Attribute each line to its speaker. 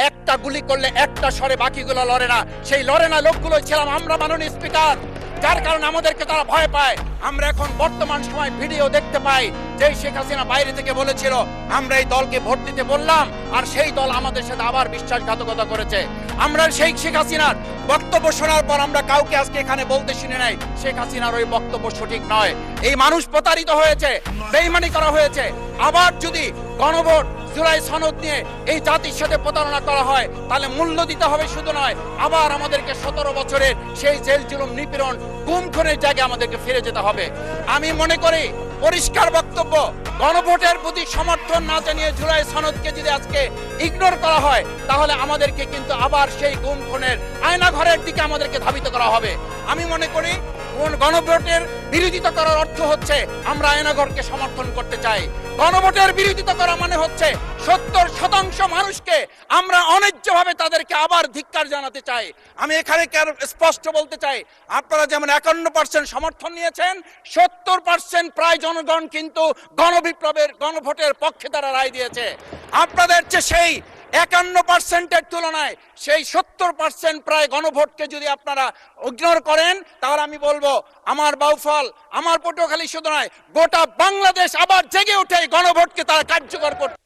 Speaker 1: একটা গুলি করলে একটা সরে বাকিগুলো লড়ে না, সেই লড়ে না লোকগুলো ছিলাম আমরা মাননীয় স্পিকার, যার কারণে আমাদেরকে তারা ভয় পায়। আমরা এখন বর্তমান সময় ভিডিও দেখতে পাই যে শেখ হাসিনা বাইরে থেকে বলেছিল আমরা এই দলকে ভোট দিতে বললাম, আর সেই দল আমাদের সাথে আবার বিশ্বাসঘাতকতা করেছে। আমরা সেই শেখ হাসিনার বক্তব্য শোনার পর আমরা কাউকে আজকে এখানে বলতে শুনে নাই শেখ হাসিনার ওই বক্তব্য সঠিক নয়। এই মানুষ প্রতারিত হয়েছে, বেইমানি করা হয়েছে। আবার যদি গণভোট জুলাই সনদ নিয়ে এই জাতির সাথে প্রতারণা করা হয় তাহলে মূল্য দিতে হবে, শুধু নয় আবার আমাদেরকে 17 বছরের সেই জেল জুলুম নিপীড়ন গুম খুনের জায়গায় আমাদেরকে ফিরে যেতে হবে। আমি মনে করি পরিষ্কার বক্তব্য, গণভোটের প্রতি সমর্থন না জানিয়ে জুলাই সনদকে যদি আজকে ইগনোর করা হয় তাহলে আমাদেরকে কিন্তু আবার সেই গুম খুনের আয়নাঘরের দিকে আমাদেরকে ধাবিত করা হবে। আমি মনে করি গণভোটের বিরোধিতা করার অর্থ হচ্ছে আমরা আয়নাঘরকে সমর্থন করতে চাই। গণভোটের বিরোধিতা করা মানে হচ্ছে 70% মানুষকে আমরা অন্যায্যভাবে তাদেরকে আবার ধিক্কার জানাতে চাই। আমি এখানে স্পষ্ট বলতে চাই, আপনারা যেমন 51% সমর্থন নিয়েছেন, 70% প্রায় জনগণ কিন্তু গণবিপ্লবের গণভোটের পক্ষে তারা রায় দিয়েছে। আপনাদের চেয়ে সেই 51%-এর তুলনায় সেই 70% প্রায় গণভোটকে যদি আপনারা ইগনোর করেন তাহলে আমি বলবো আমার বাউফল, আমার পটুয়াখালী শুধু নয় গোটা বাংলাদেশ আবার জেগে উঠে গণভোটকে তারা কার্যকর করতে